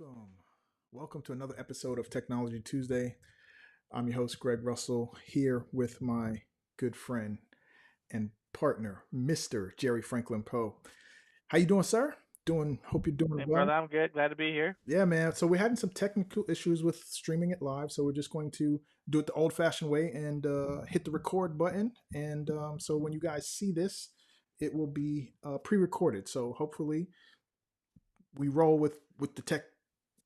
Welcome. Welcome to another episode of Technology Tuesday. I'm your host, Greg Russell, here with my good friend and partner, Mr. Jerry Franklin Poe. How you doing, sir? Hope you're doing Hey, well. brother, I'm good. Glad to be here. Yeah, man. So we're having some technical issues with streaming it live, so we're just going to do it the old-fashioned way and hit the record button. And so when you guys see this, it will be pre-recorded. So hopefully we roll with the tech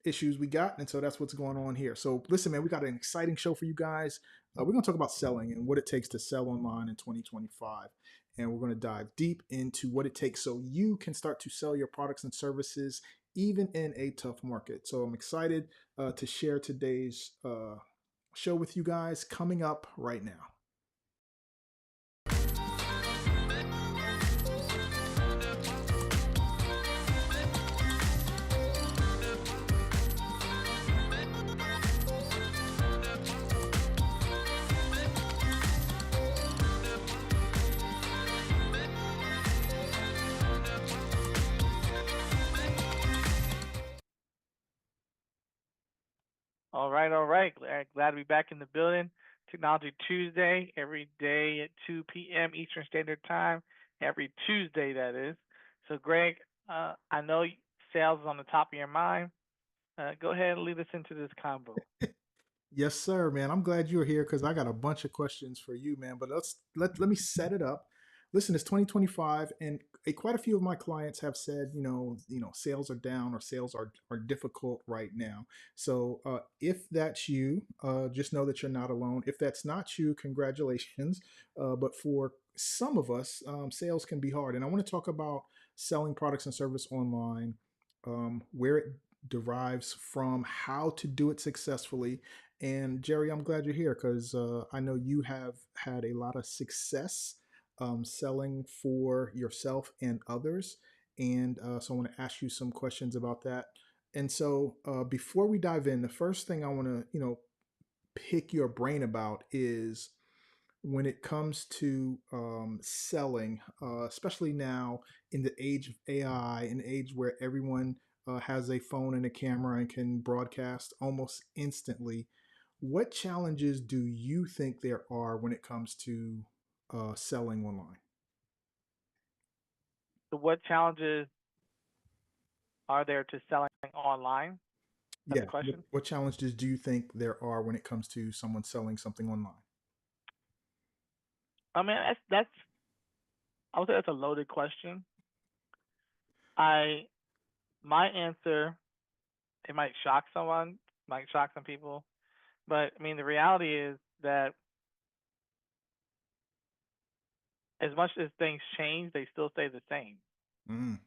issues we got, and so that's what's going on here. So listen, man, we got an exciting show for you guys. We're going to talk about selling and what it takes to sell online in 2025, and we're going to dive deep into what it takes so you can start to sell your products and services even in a tough market. So I'm excited to share today's show with you guys coming up right now. All right. Glad to be back in the building. Technology Tuesday, every day at 2 p.m. Eastern Standard Time. Every Tuesday, that is. So, Greg, I know sales is on the top of your mind. Go ahead and lead us into this combo. Yes, sir, man. I'm glad you're here because I got a bunch of questions for you, man. But let me set it up. Listen, it's 2025, and quite a few of my clients have said, sales are down or sales are difficult right now. So if that's you, just know that you're not alone. If that's not you, congratulations. But for some of us, sales can be hard, and I want to talk about selling products and service online, where it derives from, how to do it successfully. And Jerry, I'm glad you're here because I know you have had a lot of success selling for yourself and others. And so I want to ask you some questions about that. And so before we dive in, the first thing I want to, pick your brain about is when it comes to selling, especially now in the age of AI, an age where everyone has a phone and a camera and can broadcast almost instantly. What challenges do you think there are when it comes to selling online? So, what challenges are there to selling online? That's Yeah, the question. what challenges do you think there are when it comes to someone selling something online? I mean, that's I would say that's a loaded question. I My answer, it might shock someone, might shock some people. But I mean, the reality is that as much as things change, they still stay the same. Mm,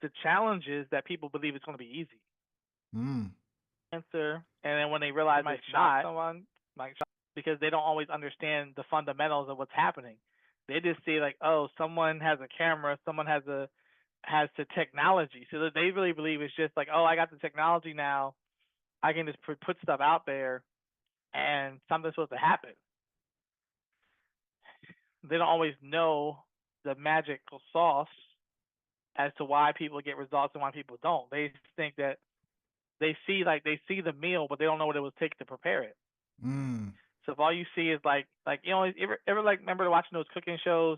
The challenge is that people believe it's going to be easy. mm, Answer, and then when they realize might it's shock not, someone. because they don't always understand the fundamentals of what's happening. They just see like, oh, someone has a camera, someone has the technology, so that they really believe it's just like, oh, I got the technology now, I can just put stuff out there, and something's supposed to happen. They don't always know the magical sauce as to why people get results and why people don't. They just think that they see the meal, but they don't know what it would take to prepare it. mm. So if all you see is like ever like remember watching those cooking shows,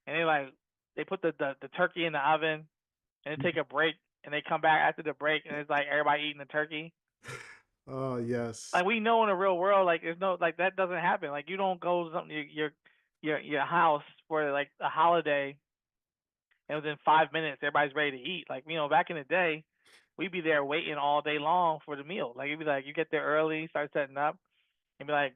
and they put the turkey in the oven and they take a break and they come back after the break and it's like everybody eating the turkey. Oh, yes. Like we know in the real world, like there's no like that doesn't happen. Like you don't go to something your house for like a holiday and within 5 minutes everybody's ready to eat. Like back in the day, we'd be there waiting all day long for the meal. Like it'd be like you get there early, start setting up, and be like,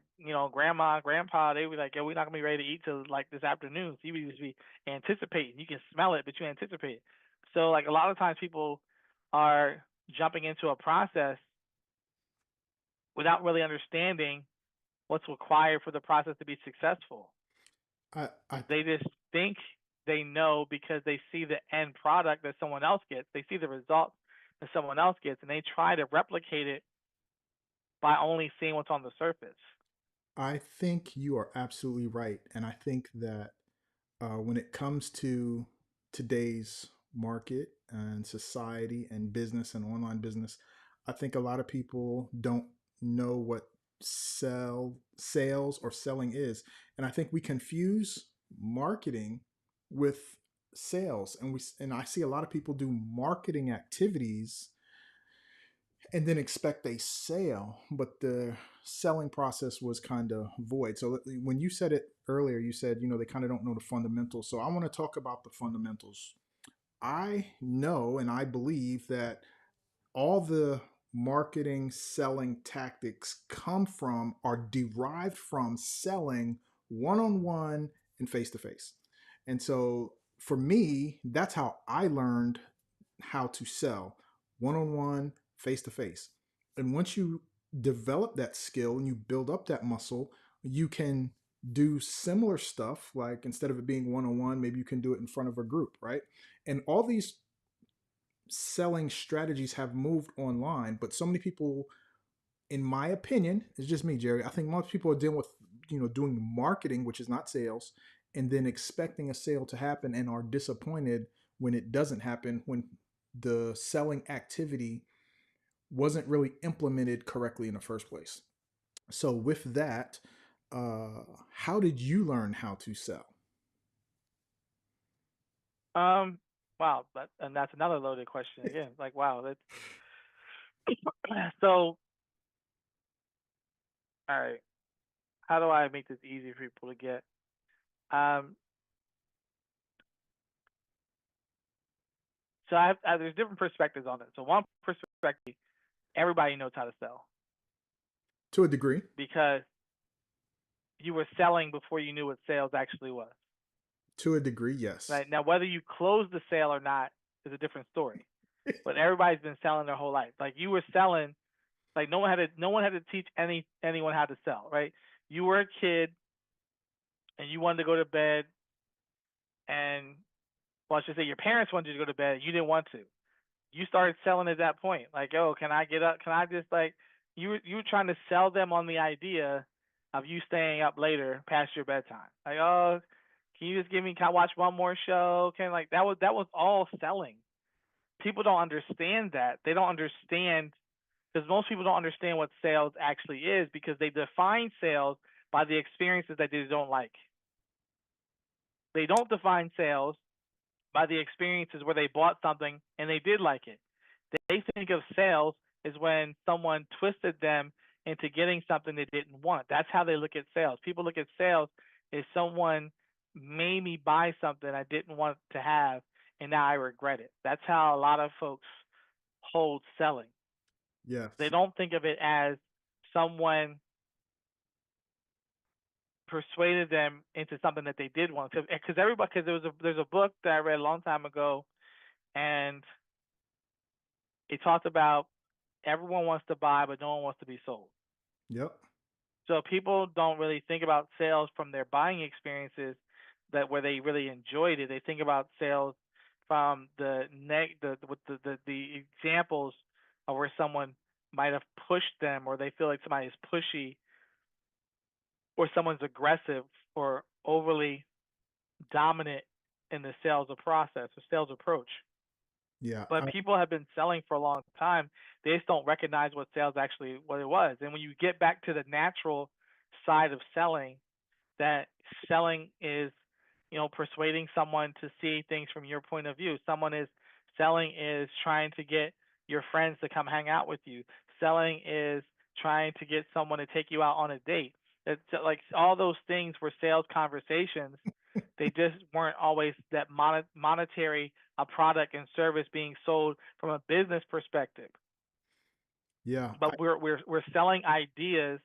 grandma, grandpa, they be like, yo, we're not gonna be ready to eat till like this afternoon. So you would just be anticipating. You can smell it, but you anticipate. So like a lot of times people are jumping into a process without really understanding what's required for the process to be successful. I They just think they know because they see the end product that someone else gets. They see the result that someone else gets, and they try to replicate it by only seeing what's on the surface. I think you are absolutely right, and I think that when it comes to today's market and society and business and online business, I think a lot of people don't know what sales or selling is. And I think we confuse marketing with sales. And I see a lot of people do marketing activities and then expect a sale, but the selling process was kind of void. So when you said it earlier, you said, they kind of don't know the fundamentals. So I want to talk about the fundamentals. I know and I believe that all the marketing selling tactics come from are derived from selling one on one and face to face. And so for me, that's how I learned how to sell one on one, face to face. And once you develop that skill and you build up that muscle, you can do similar stuff. Like instead of it being one on one, maybe you can do it in front of a group, right? And all these selling strategies have moved online, but so many people, in my opinion, it's just me, Jerry. I think most people are dealing with, doing marketing, which is not sales, and then expecting a sale to happen and are disappointed when it doesn't happen, when the selling activity wasn't really implemented correctly in the first place. So, with that, how did you learn how to sell? Um, wow, and that's another loaded question again. Like, wow, that's so. All right, how do I make this easy for people to get? Um, so there's different perspectives on it. So one perspective, everybody knows how to sell To a degree. because you were selling before you knew what sales actually was. To a degree, yes. Right now, whether you close the sale or not is a different story. But everybody's been selling their whole life. Like you were selling, like no one had to teach anyone how to sell, right? You were a kid and you wanted to go to bed, and well, I should say your parents wanted you to go to bed, and you didn't want to. You started selling at that point. Like, oh, can I get up? Can I just like you were trying to sell them on the idea of you staying up later past your bedtime. Like, oh, can you just can I watch one more show? Can like that was all selling. People don't understand that. They don't understand because most people don't understand what sales actually is because they define sales by the experiences that they don't like. They don't define sales by the experiences where they bought something and they did like it. They think of sales as when someone twisted them into getting something they didn't want. That's how they look at sales. People look at sales as someone made me buy something I didn't want to have and now I regret it. That's how a lot of folks hold selling. They Yes. don't think of it as someone persuaded them into something that they did want. Because everybody, because there's a book that I read a long time ago, and it talked about everyone wants to buy, but no one wants to be sold. Yep. So people don't really think about sales from their buying experiences that where they really enjoyed it. They think about sales from the examples of where someone might have pushed them, or they feel like somebody is pushy, or someone's aggressive or overly dominant in the sales process or sales approach. Yeah. But people have been selling for a long time. They just don't recognize what sales actually what it was. And when you get back to the natural side of selling, that selling is, persuading someone to see things from your point of view. Someone is selling is trying to get your friends to come hang out with you. Selling is trying to get someone to take you out on a date. It's like all those things were sales conversations. They just weren't always that monetary a product and service being sold from a business perspective. Yeah. But we're selling ideas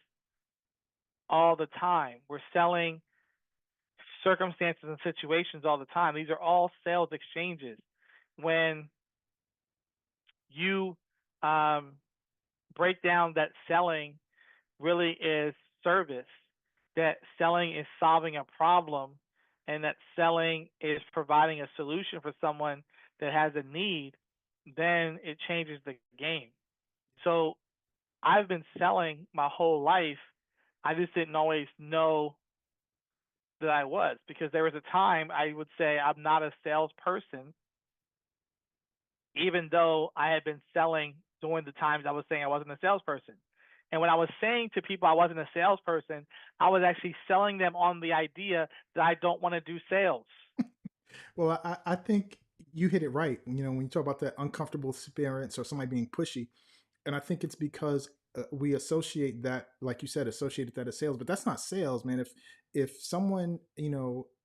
all the time. We're selling circumstances and situations all the time. These are all sales exchanges. When you um, break down that selling really is service, that selling is solving a problem, and that selling is providing a solution for someone that has a need, then it changes the game. So I've been selling my whole life. I just didn't always know that I was because there was a time I would say I'm not a salesperson even though I had been selling during the times I was saying I wasn't a salesperson. And when I was saying to people I wasn't a salesperson, I was actually selling them on the idea that I don't want to do sales. Well, I think you hit it right. You know, when you talk about that uncomfortable experience or somebody being pushy, and I think it's because we associate that, like you said, associated that as sales, but that's not sales, man. If someone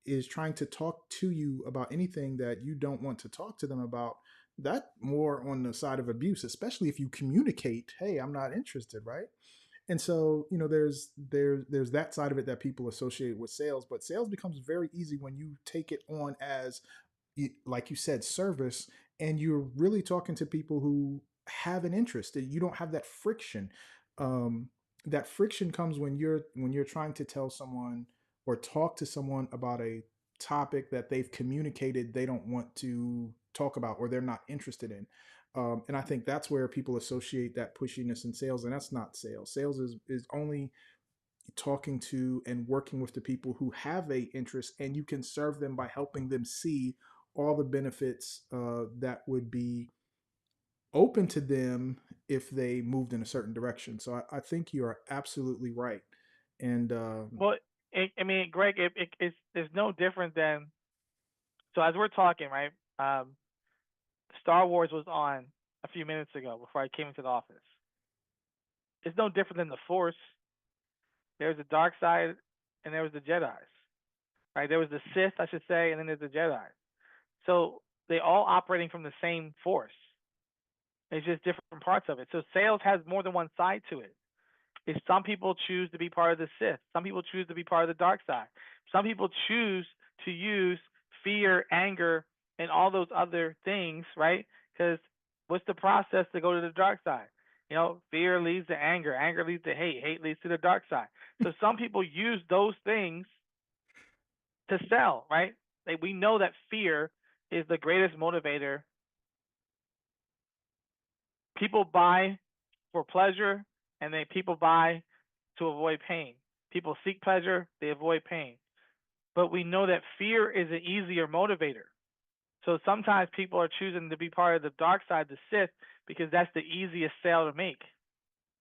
is trying to talk to you about anything that you don't want to talk to them about, that more on the side of abuse, especially if you communicate, "Hey, I'm not interested," right? And so there's that side of it that people associate with sales, but sales becomes very easy when you take it on as, like you said, service, and you're really talking to people who have an interest. You don't have that friction. um, that friction comes when you're trying to tell someone or talk to someone about a topic that they've communicated they don't want to talk about or they're not interested in. And I think that's where people associate that pushiness in sales, and that's not sales. Sales is only talking to and working with the people who have a interest, and you can serve them by helping them see all the benefits that would be open to them if they moved in a certain direction. So I think you are absolutely right. And Well, I mean, Greg, it's no different than, so as we're talking, right? Um, Star Wars was on a few minutes ago before I came into the office. It's no different than the Force. There's the dark side, and there was the Jedi's. Right? There was the Sith, I should say, and then there's the Jedi. So they all operating from the same force. It's just different parts of it. So sales has more than one side to it. Is some people choose to be part of the Sith. Some people choose to be part of the dark side. Some people choose to use fear, anger, and all those other things, right? Because what's the process to go to the dark side? You know, fear leads to anger, anger leads to hate, hate leads to the dark side. So some people use those things to sell, right? Like we know that fear is the greatest motivator. People buy for pleasure, and then people buy to avoid pain. People seek pleasure, they avoid pain. But we know that fear is an easier motivator. So sometimes people are choosing to be part of the dark side, the Sith, because that's the easiest sale to make.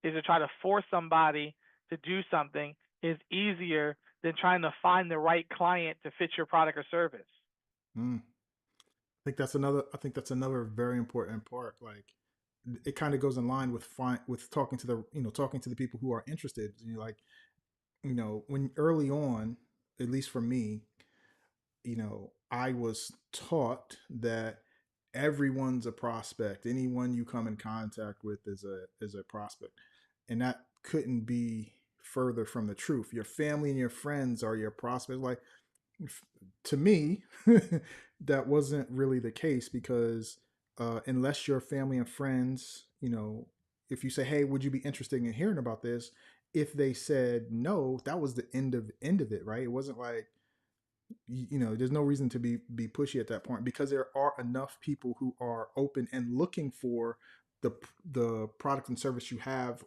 Is to try to force somebody to do something is easier than trying to find the right client to fit your product or service. mm, I think that's another very important part. Like, it kind of goes in line with with talking to the people who are interested. Like, when early on, at least for me, I was taught that everyone's a prospect. Anyone you come in contact with is a prospect, and that couldn't be further from the truth. Your family and your friends are your prospects. Like, to me, that wasn't really the case because unless your family and friends, if you say, "Hey, would you be interested in hearing about this?" If they said no, that was the end of it, right? It wasn't like, there's no reason to be pushy at that point because there are enough people who are open and looking for the the product and service you have,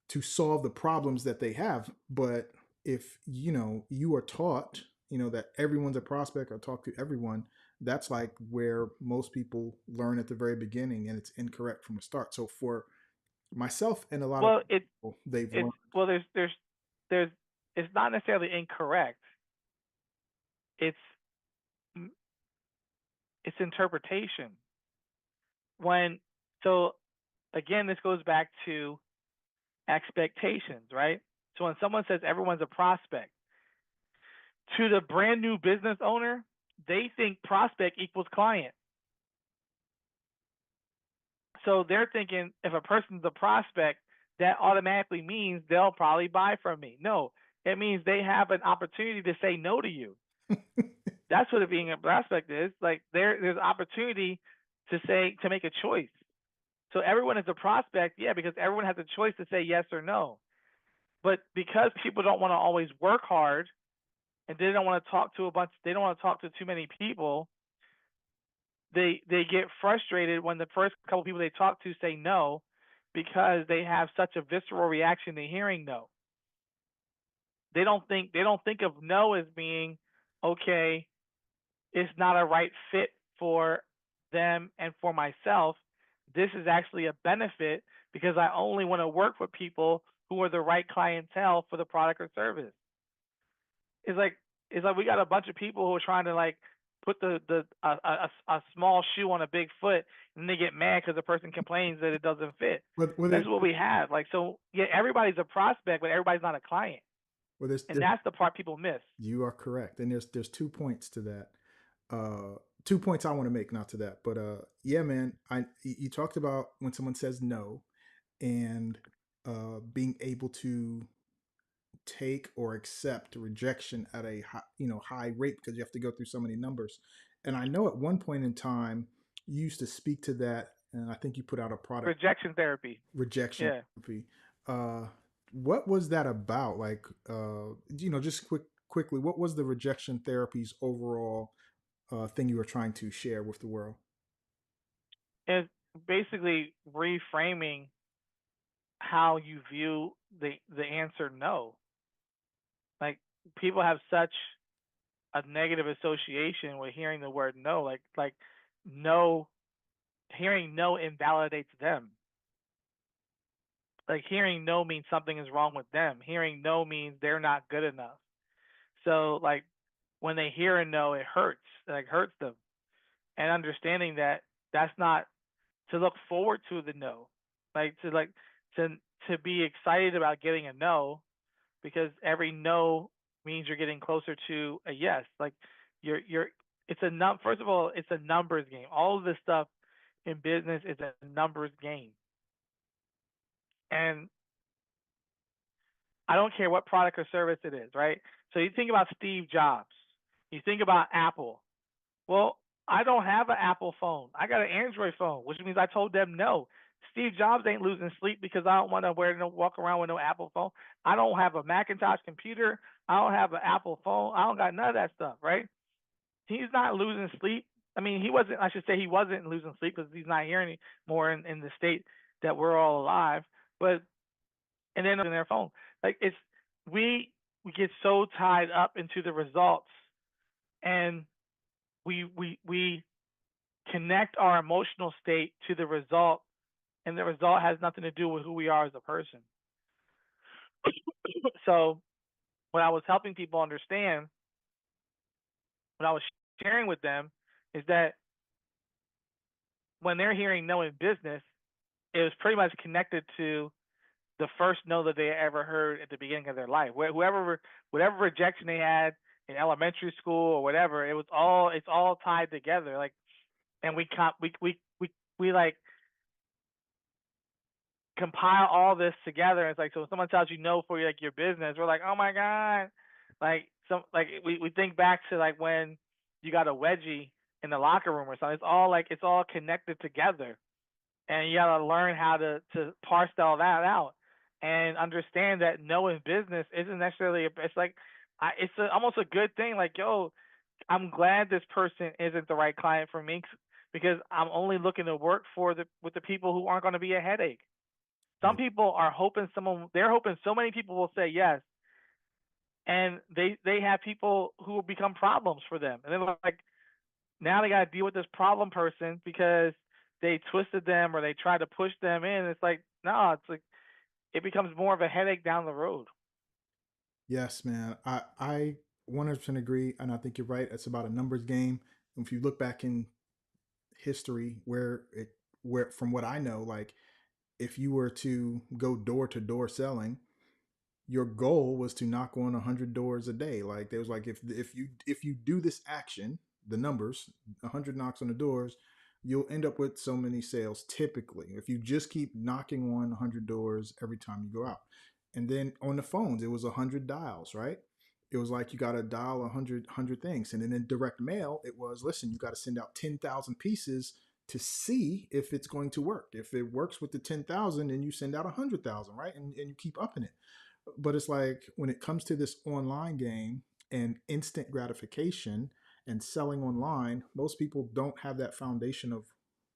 to solve the problems that they have. But if you are taught, that everyone's a prospect or talk to everyone, that's like where most people learn at the very beginning, and it's incorrect from the start. So for myself and a lot of Well, people, they've it's learned. well, there's it's not necessarily incorrect. It's it's interpretation. When so again, this goes back to expectations, right? So when someone says everyone's a prospect, to the brand new business owner, they think prospect equals client. So they're thinking if a person's a prospect, that automatically means they'll probably buy from me. No, it means they have an opportunity to say no to you. That's what it being a prospect is. Like there's opportunity to make a choice. So everyone is a prospect, yeah, because everyone has a choice to say yes or no. But because people don't want to always work hard and they don't want to talk to they don't want to talk to too many people, they get frustrated when the first couple people they talk to say no because they have such a visceral reaction to hearing no. They don't think of no as being okay, it's not a right fit for them and for myself, this is actually a benefit because I only want to work with people who are the right clientele for the product or service. It's like it's like we got a bunch of people who are trying to like put a small shoe on a big foot, and they get mad because the person complains that it doesn't fit. Well, That's what we have. Like so, yeah, everybody's a prospect, but everybody's not a client, and there's that's the part people miss. you are correct, and there's 2 points to that. Uh, 2 points I want to make, not to that, but yeah, man. You talked about when someone says no, and being able to take or accept rejection at a high, high rate because you have to go through so many numbers. And I know at one point in time you used to speak to that, and I think you put out a product, Rejection therapy. rejection Yeah. therapy. What was that about? Like, just quickly, what was the rejection therapy's overall thing you were trying to share with the world? It's basically reframing how you view the answer no. Like people have such a negative association with hearing the word no. Like no, hearing no invalidates them. Like hearing no means something is wrong with them. Hearing no means they're not good enough. So like when they hear a no, it hurts. Like hurts them. And understanding that that's not to look forward to the no. Like to to be excited about getting a no because every no means you're getting closer to a yes. Like you're it's a first of all, it's a numbers game. All of this stuff in business is a numbers game. And I don't care what product or service it is, right? So you think about Steve Jobs. You think about Apple. Well, I don't have an Apple phone. I got an Android phone, which means I told them no. Steve Jobs ain't losing sleep because I don't want to walk around with no Apple phone. I don't have a Macintosh computer. I don't have an Apple phone. I don't got none of that stuff, right? He's not losing sleep. I mean, he wasn't. I should say he wasn't losing sleep because he's not here anymore in the state that we're all alive. But and then in their phone, like we get so tied up into the results, and we connect our emotional state to the result, and the result has nothing to do with who we are as a person. So what I was helping people understand, what I was sharing with them, is that when they're hearing no in business, it was pretty much connected to the first no that they ever heard at the beginning of their life. Whatever rejection they had in elementary school or whatever, it's all tied together. Like, and we like compile all this together. It's like so when someone tells you no for like your business, we're like, oh my god, like we think back to like when you got a wedgie in the locker room or something. It's all connected together, and you gotta learn how to parse all that out and understand that no in business isn't necessarily. It's like almost a good thing. Like yo, I'm glad this person isn't the right client for me because I'm only looking to work with the people who aren't going to be a headache. Some Yeah. people are hoping they're hoping so many people will say yes, and they have people who will become problems for them, and they're like now they got to deal with this problem person because they twisted them or they tried to push them in. It's like no, it's like it becomes more of a headache down the road. Yes, man. I 100% agree, and I think you're right. It's about a numbers game. If you look back in history, where from what I know, like if you were to go door to door selling, your goal was to knock on 100 doors a day. Like there was like if you do this action, the numbers, 100 knocks on the doors, you'll end up with so many sales. Typically, if you just keep knocking on 100 doors every time you go out, and then on the phones, it was 100 dials, right? It was like you got to dial 100 things, and then in direct mail, it was listen, you got to send out 10,000 pieces to see if it's going to work. If it works with the 10,000, then you send out 100,000, right? And you keep upping it. But it's like when it comes to this online game and instant gratification and selling online, most people don't have that foundation of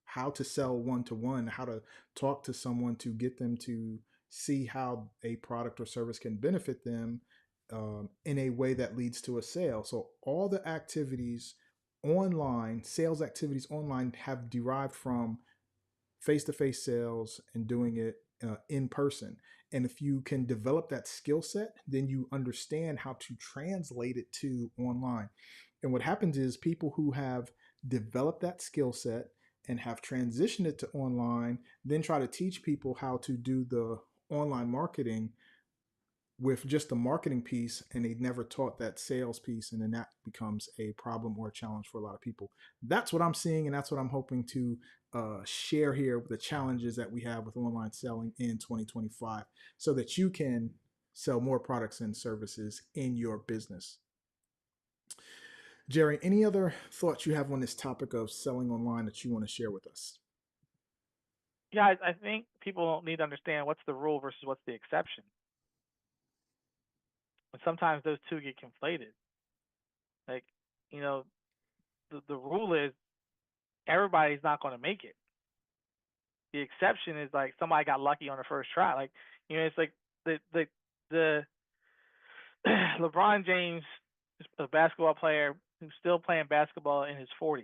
how to sell one to one, how to talk to someone to get them to see how a product or service can benefit them in a way that leads to a sale. So all the activities online sales activities online have derived from face-to-face sales and doing it in person. And if you can develop that skill set, then you understand how to translate it to online. And what happens is people who have developed that skill set and have transitioned it to online then try to teach people how to do the online marketing with just the marketing piece, and they never taught that sales piece, and then that becomes a problem or a challenge for a lot of people. That's what I'm seeing, and that's what I'm hoping to share here with the challenges that we have with online selling in 2025 so that you can sell more products and services in your business. Jerry, any other thoughts you have on this topic of selling online that you want to share with us? Yeah, I think people need to understand what's the rule versus what's the exception. And sometimes those two get conflated. Like, you know, the rule is everybody's not going to make it. The exception is like somebody got lucky on the first try. Like, it's like the LeBron James is a basketball player who's still playing basketball in his 40s.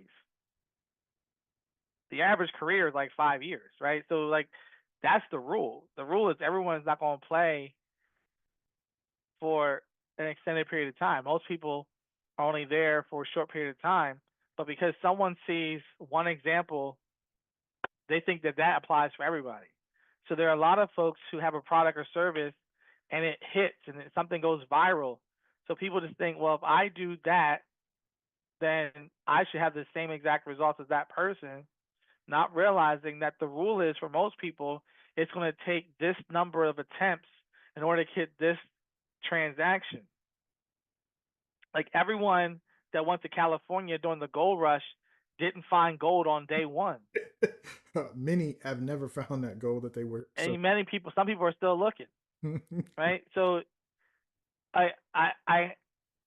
The average career is like 5 years, right? So like that's the rule. The rule is everyone's not going to play for an extended period of time. Most people are only there for a short period of time, but because someone sees one example, they think that applies for everybody. So there are a lot of folks who have a product or service and it hits and something goes viral. So people just think, well, if I do that, then I should have the same exact results as that person, not realizing that the rule is for most people, it's going to take this number of attempts in order to hit this transaction. Like everyone that went to California during the gold rush didn't find gold on day one. Many have never found that gold that they were. And some people are still looking, right? So I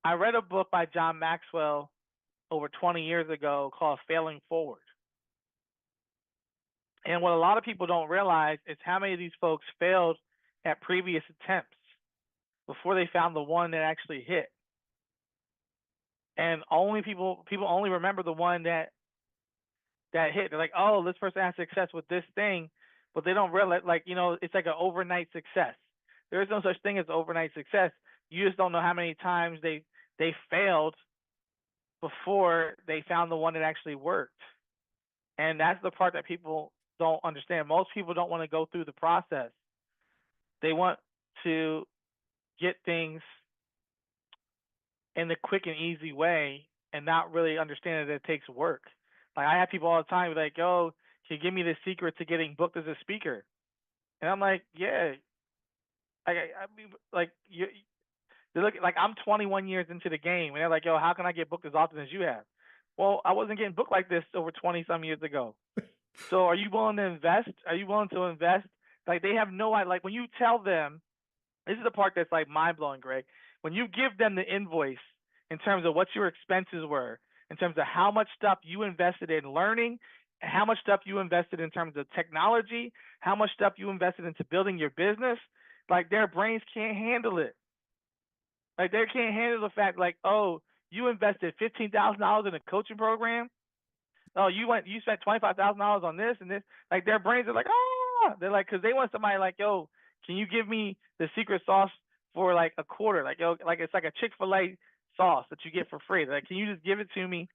read a book by John Maxwell over 20 years ago called Failing Forward. And what a lot of people don't realize is how many of these folks failed at previous attempts before they found the one that actually hit. And only people only remember the one that hit. They're like, oh, this person had success with this thing, but they don't realize, like, it's like an overnight success. There is no such thing as overnight success. You just don't know how many times they failed before they found the one that actually worked. And that's the part that people don't understand. Most people don't want to go through the process. They want to get things in the quick and easy way and not really understand that it takes work. Like I have people all the time be like, yo, can you give me the secret to getting booked as a speaker? And I'm like, yeah. I mean, like they look like I'm 21 years into the game, and they're like, yo, how can I get booked as often as you have? Well, I wasn't getting booked like this over 20 some years ago. So are you willing to invest? Are you willing to invest? Like they have no idea. Like when you tell them, this is the part that's like mind blowing, Greg. When you give them the invoice in terms of what your expenses were, in terms of how much stuff you invested in learning, how much stuff you invested in terms of technology, how much stuff you invested into building your business, like their brains can't handle it. Like they can't handle the fact, like, oh, you invested $15,000 in a coaching program. Oh, you spent $25,000 on this and this. Like their brains are like, ah, they're like, because they want somebody like, yo, can you give me the secret sauce for like a quarter? Like, yo, like it's like a Chick-fil-A sauce that you get for free. They're like, can you just give it to me?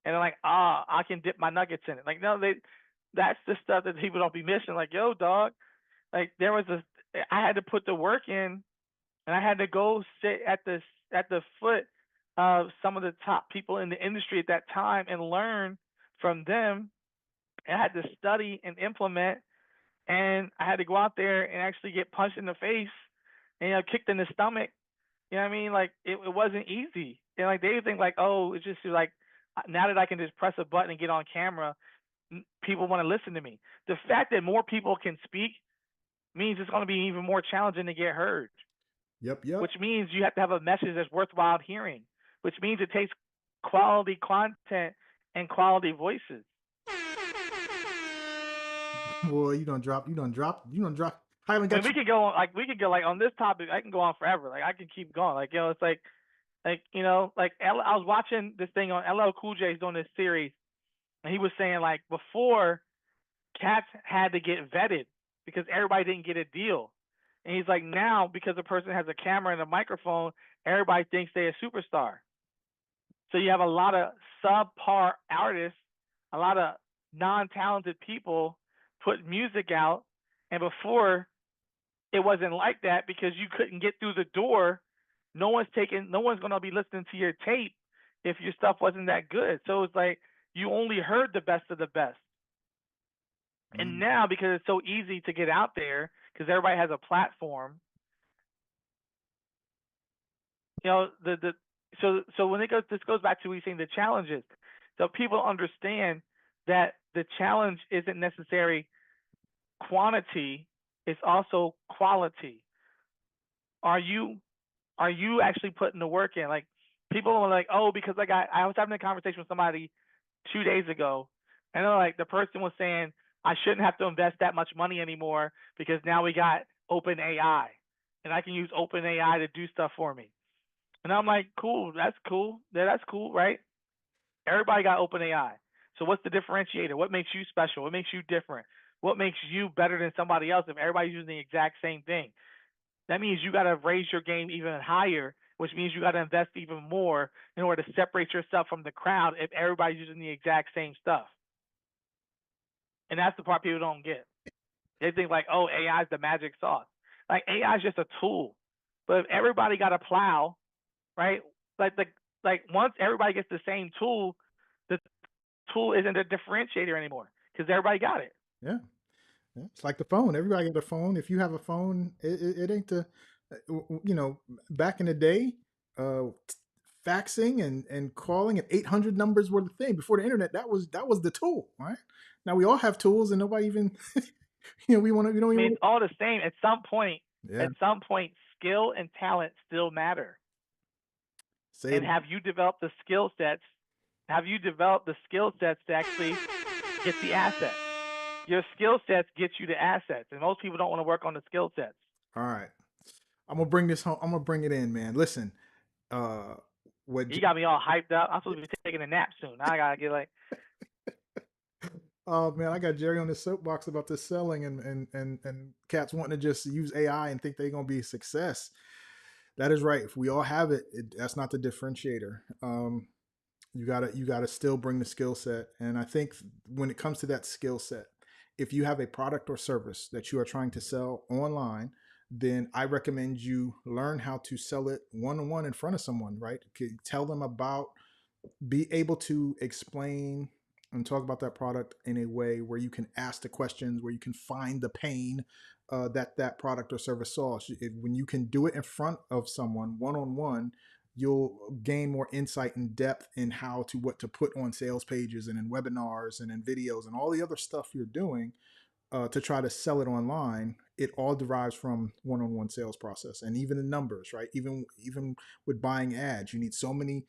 And they're like, I can dip my nuggets in it. Like, no, that's the stuff that people don't be missing. Like, yo, dog, like I had to put the work in, and I had to go sit at the foot of some of the top people in the industry at that time and learn from them. I had to study and implement, and I had to go out there and actually get punched in the face and kicked in the stomach. You know what I mean? Like it wasn't easy. And like they think like, oh, it's just like now that I can just press a button and get on camera, people want to listen to me. The fact that more people can speak means it's going to be even more challenging to get heard. Yep. Which means you have to have a message that's worthwhile hearing, which means it takes quality content and quality voices. Boy, you don't drop. Highland I mean, we could go like on this topic. I can go on forever. Like I can keep going. Like it's like Like, like I was watching this thing on LL Cool J's doing this series, and he was saying like before cats had to get vetted because everybody didn't get a deal. And he's like, now because a person has a camera and a microphone, everybody thinks they're a superstar. So you have a lot of subpar artists, a lot of non-talented people put music out, and before it wasn't like that because you couldn't get through the door. No one's gonna be listening to your tape if your stuff wasn't that good. So it's like you only heard the best of the best. And Mm. now because it's so easy to get out there because everybody has a platform, the so when this goes back to what you're saying, the challenges. So people understand that the challenge isn't necessarily quantity, it's also quality. Are you actually putting the work in? Like people are like, oh, because I was having a conversation with somebody 2 days ago, and like the person was saying I shouldn't have to invest that much money anymore because now we got Open AI, and I can use Open AI to do stuff for me. And I'm like, cool, that's cool. Yeah, that's cool, right? Everybody got Open AI. So what's the differentiator? What makes you special? What makes you different? What makes you better than somebody else if everybody's using the exact same thing? That means you got to raise your game even higher, which means you got to invest even more in order to separate yourself from the crowd if everybody's using the exact same stuff. And that's the part people don't get. They think like, oh, AI is the magic sauce. Like AI is just a tool. But if everybody got a plow, right? Like once everybody gets the same tool, the tool isn't a differentiator anymore because everybody got it. Yeah. Yeah. It's like the phone. Everybody got a phone. If you have a phone, it ain't the, back in the day, uh, faxing and calling and 800 numbers were the thing. Before the internet, that was the tool, right? Now we all have tools, and nobody even, we don't I mean, even. it's all the same. Yeah. At some point, skill and talent still matter. Say it. And have you developed the skill sets? Have you developed the skill sets to actually get the assets? Your skill sets get you the assets, and most people don't want to work on the skill sets. All right. I'm gonna bring this home. I'm gonna bring it in, man. Listen, uh, what You got me all hyped up. I'm supposed to be taking a nap soon. Now I gotta get like, Oh man, I got Jerry on this soapbox about this selling and cats wanting to just use AI and think they're gonna be a success. That is right. If we all have it, that's not the differentiator. You gotta still bring the skill set. And I think when it comes to that skill set, if you have a product or service that you are trying to sell online, then I recommend you learn how to sell it one on one in front of someone. Right? Tell them about, be able to explain and talk about that product in a way where you can ask the questions, where you can find the pain that product or service solves. When you can do it in front of someone one on one, you'll gain more insight and depth in what to put on sales pages and in webinars and in videos and all the other stuff you're doing to try to sell it online. It all derives from one-on-one sales process, and even the numbers, right? Even with buying ads, you need so many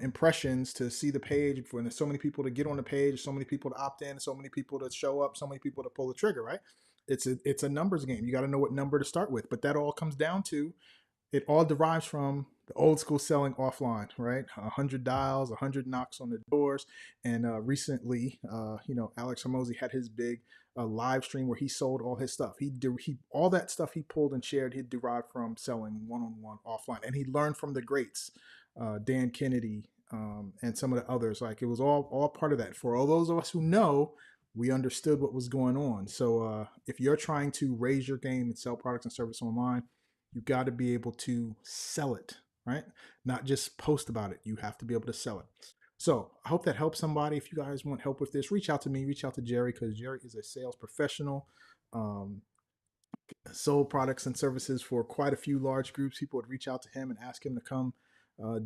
impressions to see the page, for there's so many people to get on the page, so many people to opt in, so many people to show up, so many people to pull the trigger, right? It's a numbers game. You got to know what number to start with, but that all comes down to, it all derives from the old school selling offline, right? 100 dials, 100 knocks on the doors. And recently, Alex Hormozy had his big live stream where he sold all his stuff. He all that stuff he pulled and shared, he derived from selling one on one offline, and he learned from the greats, Dan Kennedy, and some of the others. Like, it was all part of that. For all those of us who know, we understood what was going on. So if you're trying to raise your game and sell products and service online, you got to be able to sell it, right? Not just post about it. You have to be able to sell it. So I hope that helps somebody. If you guys want help with this, reach out to me, reach out to Jerry, because Jerry is a sales professional. Um, Sold products and services for quite a few large groups. People would reach out to him and ask him to come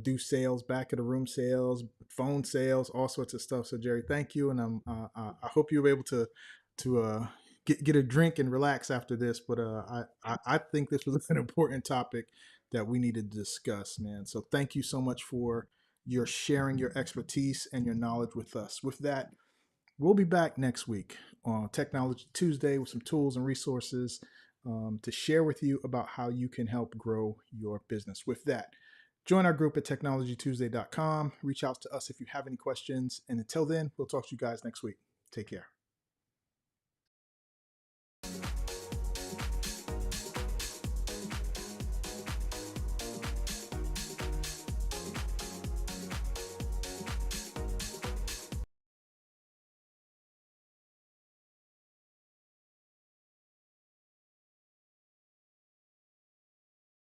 do sales, back of the room sales, phone sales, all sorts of stuff. So Jerry, thank you, and I hope you'll be able to get a drink and relax after this. But I think this was an important topic that we needed to discuss, man. So thank you so much for your sharing your expertise and your knowledge with us. With that, we'll be back next week on Technology Tuesday with some tools and resources to share with you about how you can help grow your business. With that, Join our group at technologytuesday.com. Reach out to us if you have any questions. And until then, we'll talk to you guys next week. Take care.